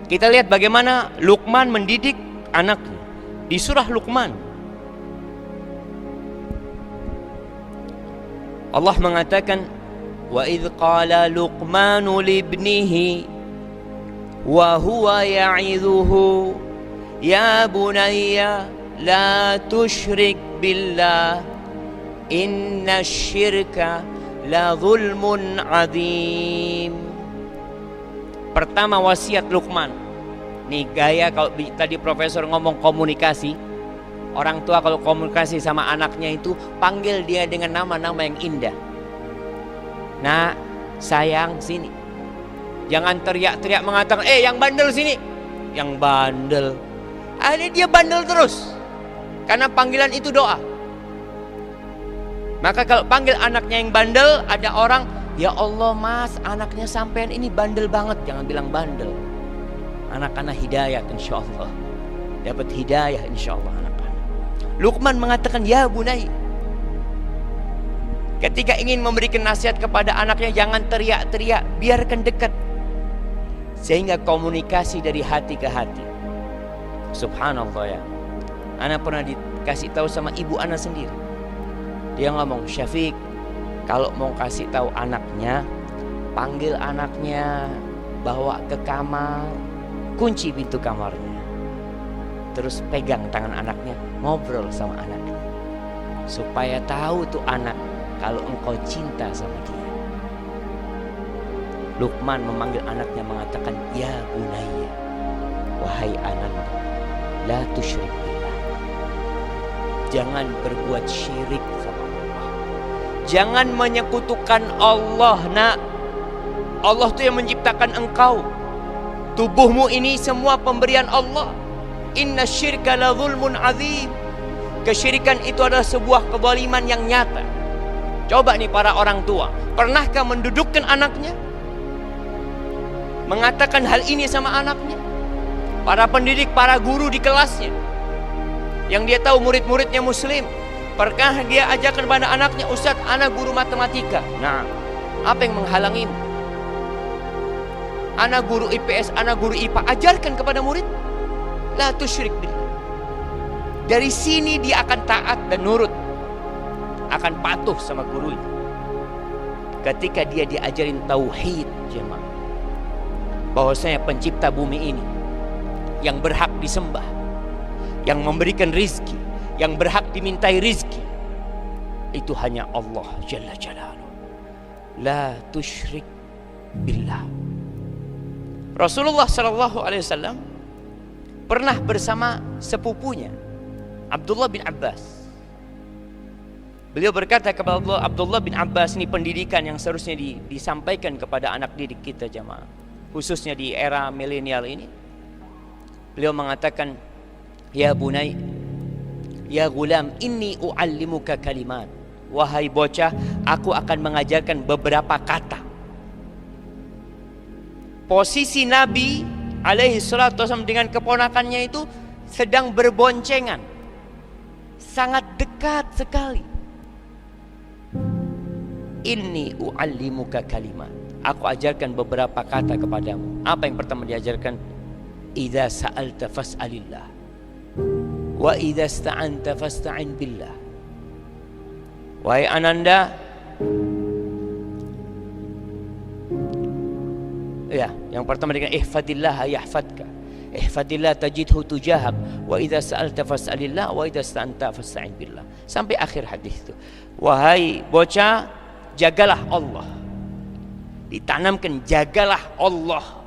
Kita lihat bagaimana Luqman mendidik anaknya di surah Luqman. Allah mengatakan, wa idh qala Luqmanu libnihi wa huwa ya'idhuhu ya bunayya la tusyrik billah inna syirka la zulmun adzim. Pertama wasiat Luqman. Nih gaya kalau tadi profesor ngomong komunikasi. Orang tua kalau komunikasi sama anaknya itu panggil dia dengan nama-nama yang indah. Nah, sayang sini. Jangan teriak-teriak mengatakan, yang bandel sini. Yang bandel. Akhirnya dia bandel terus. Karena panggilan itu doa. Maka kalau panggil anaknya yang bandel, ada orang, ya Allah mas, anaknya sampean ini bandel banget. Jangan bilang bandel. Anak-anak hidayah insya Allah. Dapat hidayah insya Allah anak-anak. Luqman mengatakan, ya bunai. Ketika ingin memberikan nasihat kepada anaknya, jangan teriak-teriak, biarkan dekat. Sehingga komunikasi dari hati ke hati. Subhanallah ya. Anak pernah dikasih tahu sama ibu anak sendiri. Dia ngomong, Syafiq, kalau mau kasih tahu anaknya, panggil anaknya, bawa ke kamar, kunci pintu kamarnya, terus pegang tangan anaknya, ngobrol sama anaknya, supaya tahu tuh anak kalau engkau cinta sama dia. Luqman memanggil anaknya mengatakan, ya bunayya, wahai ananda, la tusyrik billah. Jangan berbuat syirik sama Allah. Jangan menyekutukan Allah, nak. Allah tuh yang menciptakan engkau. Tubuhmu ini semua pemberian Allah. Inna syirka la zulmun azim. Kesyirikan itu adalah sebuah kezaliman yang nyata. Coba nih para orang tua, pernahkah mendudukkan anaknya? Mengatakan hal ini sama anaknya? Para pendidik, para guru di kelasnya, yang dia tahu murid-muridnya muslim, pernah dia ajarkan kepada anaknya, Ustaz, anak guru matematika. Nah, apa yang menghalangi? Anak guru IPS, anak guru IPA, ajarkan kepada murid, la tusyrik billah. Dari sini dia akan taat dan nurut, akan patuh sama gurunya. Ketika dia diajarin tauhid, jemaah, bahwasanya pencipta bumi ini yang berhak disembah, yang memberikan rizki, yang berhak dimintai rizki, itu hanya Allah Jalla Jalaluhu. La tusyrik billah. Rasulullah Sallallahu Alaihi Wasallam pernah bersama sepupunya Abdullah bin Abbas. Beliau berkata kepada Abdullah bin Abbas, ini pendidikan yang seharusnya disampaikan kepada anak didik kita jamaah, khususnya di era milenial ini. Beliau mengatakan, ya bunai, ya gulam, inni u'allimuka kalimat. Wahai bocah, aku akan mengajarkan beberapa kata. Posisi Nabi alaihi salatu wasallam dengan keponakannya itu sedang berboncengan, sangat dekat sekali. Inni u'allimuka kalimat. Aku ajarkan beberapa kata kepadamu. Apa yang pertama diajarkan? Idza sa'alta fas'alillah, wa idza ista'anta fasta'in billah. Wahai ananda, ya, yang pertama dengan ihfadillah yahfadka, ihfadillah tajidhu tujahak, wa idza sa'alta fas'alillah, wa idza ista'anta fasta'in billah, sampai akhir hadis itu. Wahai bocah, jagalah Allah. Ditanamkan, jagalah Allah.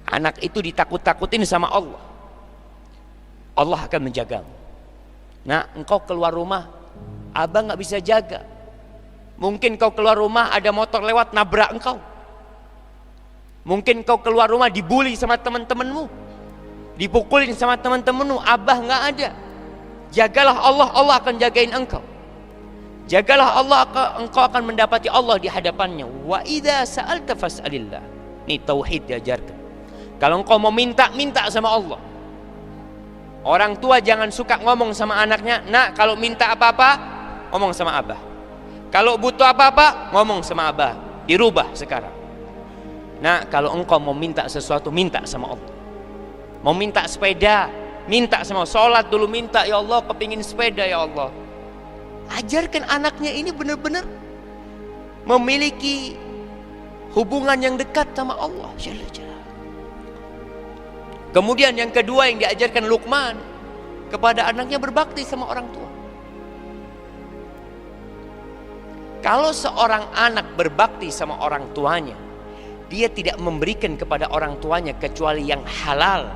Anak itu ditakut-takutin sama Allah, Allah akan menjagamu. Nah, engkau keluar rumah, abang gak bisa jaga. Mungkin kau keluar rumah ada motor lewat nabrak engkau. Mungkin kau keluar rumah dibully sama teman-temanmu, dipukulin sama teman-temanmu, abah gak ada. Jagalah Allah, Allah akan jagain engkau. Jagalah Allah, engkau akan mendapati Allah di hadapannya. Wa idza sa'alta fas'alillah. Ini tauhid diajarkan. Kalau engkau mau minta, minta sama Allah. Orang tua jangan suka ngomong sama anaknya, nak kalau minta apa-apa ngomong sama abah, kalau butuh apa-apa ngomong sama abah. Dirubah sekarang. Nak, kalau engkau mau minta sesuatu, minta sama Allah. Mau minta sepeda, minta sama Allah. Sholat dulu minta, ya Allah kepingin sepeda ya Allah. Ajarkan anaknya ini benar-benar memiliki hubungan yang dekat sama Allah. Kemudian yang kedua yang diajarkan Luqman kepada anaknya, berbakti sama orang tua. Kalau seorang anak berbakti sama orang tuanya, dia tidak memberikan kepada orang tuanya kecuali yang halal,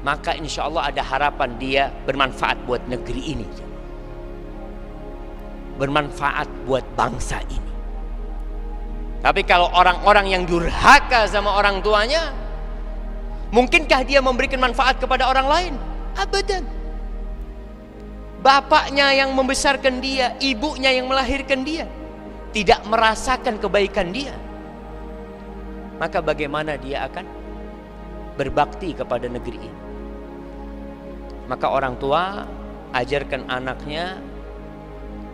maka insya Allah ada harapan dia bermanfaat buat negeri ini, bermanfaat buat bangsa ini. Tapi kalau orang-orang yang durhaka sama orang tuanya, mungkinkah dia memberikan manfaat kepada orang lain? Abadan. Bapaknya yang membesarkan dia, ibunya yang melahirkan dia, tidak merasakan kebaikan dia, maka bagaimana dia akan berbakti kepada negeri ini? Maka orang tua ajarkan anaknya,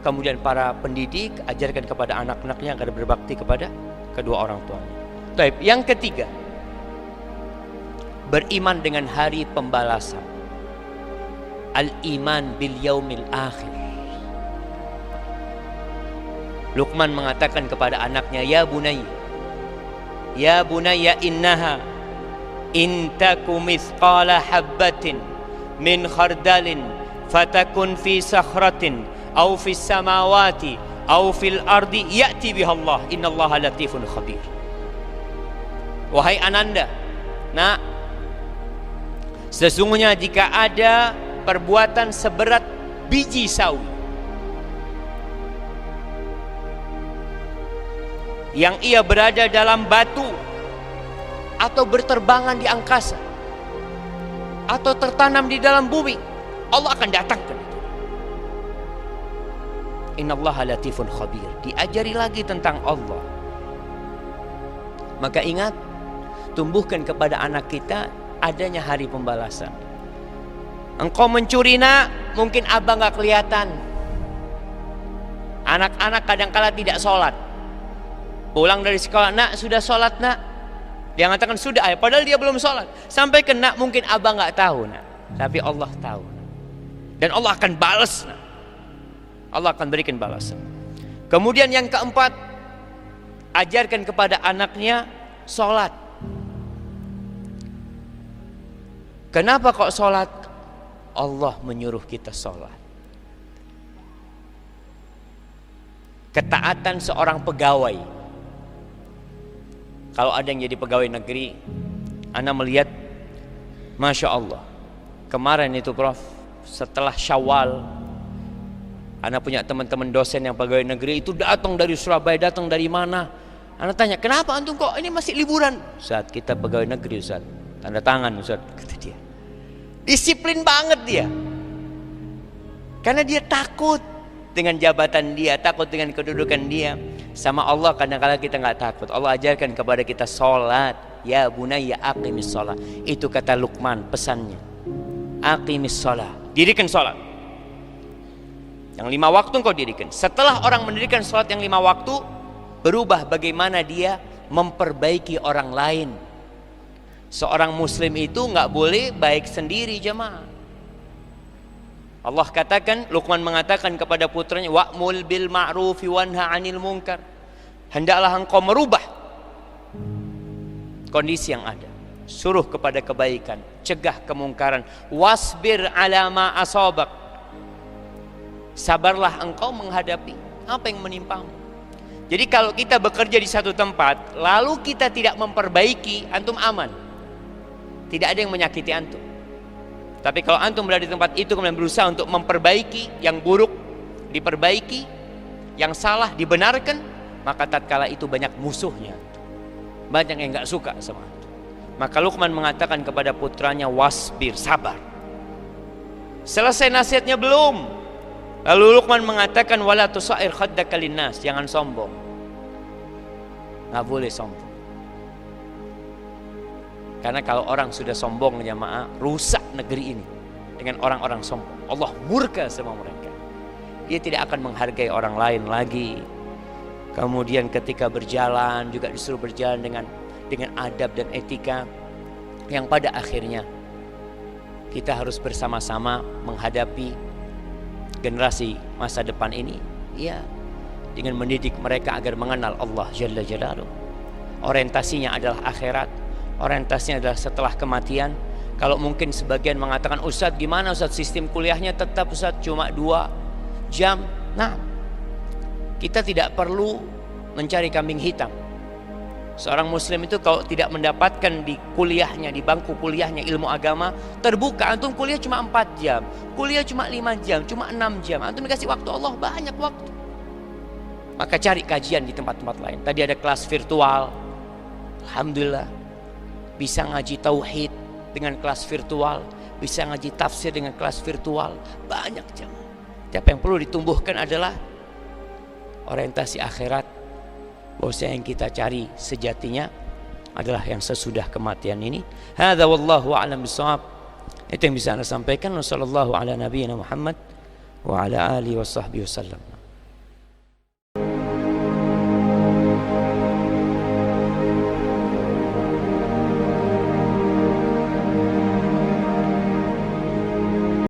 kemudian para pendidik ajarkan kepada anak-anaknya agar berbakti kepada kedua orang tuanya. Baik, yang ketiga, beriman dengan hari pembalasan. Al-iman bil yaumil akhir. Luqman mengatakan kepada anaknya, ya bunayya innaha in taku mithqala habbatin min khardalin fatakun fi sakhratin aw fis samawati aw fil ardi ya'ti biha Allah innallaha latifun khabir. Wahai ananda, nak, sesungguhnya jika ada perbuatan seberat biji sawi yang ia berada dalam batu atau berterbangan di angkasa atau tertanam di dalam bumi, Allah akan datangkan itu. Innallaha latifun khabir. Diajari lagi tentang Allah. Maka ingat, tumbuhkan kepada anak kita adanya hari pembalasan. Engkau mencuri, nak, mungkin abang gak kelihatan. Anak-anak kadang-kala tidak sholat. Pulang dari sekolah, nak sudah sholat nak? Dia mengatakan sudah, padahal dia belum sholat. Sampai ke nak, mungkin abang gak tahu nak, tapi Allah tahu. Dan Allah akan balas nak. Allah akan berikan balasan. Kemudian yang keempat, ajarkan kepada anaknya sholat. Kenapa kok sholat? Allah menyuruh kita sholat. Ketaatan seorang pegawai. Kalau ada yang jadi pegawai negeri, ana melihat, Masya Allah, kemarin itu Prof, setelah Syawal, ana punya teman-teman dosen yang pegawai negeri itu datang dari Surabaya, datang dari mana. Ana tanya, kenapa antum kok ini masih liburan? Ustaz, kita pegawai negeri Ustaz, tanda tangan Ustaz, kata dia. Disiplin banget dia, karena dia takut dengan jabatan dia, takut dengan kedudukan dia. Sama Allah kadang-kadang kita nggak takut. Allah ajarkan kepada kita sholat. Ya bunayya aqimis sholat. Itu kata Luqman pesannya. Aqimis sholat. Dirikan sholat. Yang 5 waktu engkau dirikan. Setelah orang mendirikan sholat yang 5 waktu, berubah bagaimana dia memperbaiki orang lain. Seorang muslim itu nggak boleh baik sendiri, jemaah. Allah katakan, Luqman mengatakan kepada putranya, wa'mul bil ma'rufi wanha 'anil munkar. Hendaklah engkau merubah kondisi yang ada. Suruh kepada kebaikan, cegah kemungkaran. Wasbir 'ala ma asabak. Sabarlah engkau menghadapi apa yang menimpamu. Jadi kalau kita bekerja di satu tempat, lalu kita tidak memperbaiki, antum aman. Tidak ada yang menyakiti antum. Tapi kalau antum berada di tempat itu kemudian berusaha untuk memperbaiki yang buruk, diperbaiki, yang salah dibenarkan, maka tatkala itu banyak musuhnya, banyak yang nggak suka sama antum. Maka Luqman mengatakan kepada putranya, wasbir, sabar. Selesai nasihatnya belum, lalu Luqman mengatakan, wala tusair khaddaka linnas, jangan sombong. Nggak boleh sombong. Karena kalau orang sudah sombong, jamaah, rusak negeri ini dengan orang-orang sombong. Allah murka sama mereka. Dia tidak akan menghargai orang lain lagi. Kemudian ketika berjalan juga disuruh berjalan dengan dengan adab dan etika yang pada akhirnya kita harus bersama-sama menghadapi generasi masa depan ini, ya, dengan mendidik mereka agar mengenal Allah Jalla Jalaluh. Orientasinya adalah akhirat, orientasinya adalah setelah kematian. Kalau mungkin sebagian mengatakan, Ustadz gimana Ustadz sistem kuliahnya tetap Ustadz cuma 2 jam. Nah, kita tidak perlu mencari kambing hitam. Seorang muslim itu kalau tidak mendapatkan di kuliahnya, di bangku kuliahnya ilmu agama terbuka, antum kuliah cuma 4 jam, kuliah cuma 5 jam, cuma 6 jam, antum dikasih waktu Allah banyak waktu. Maka cari kajian di tempat-tempat lain. Tadi ada kelas virtual, alhamdulillah bisa ngaji tauhid dengan kelas virtual, bisa ngaji tafsir dengan kelas virtual, banyak jam. Tapi yang perlu ditumbuhkan adalah orientasi akhirat. Bahwasanya yang kita cari sejatinya adalah yang sesudah kematian ini. Hadza wallahu a'lam bissawab. Itu yang bisa Anda sampaikan. Wassallallahu ala nabiyyina Muhammad wa ala alihi washabbihi wasallam.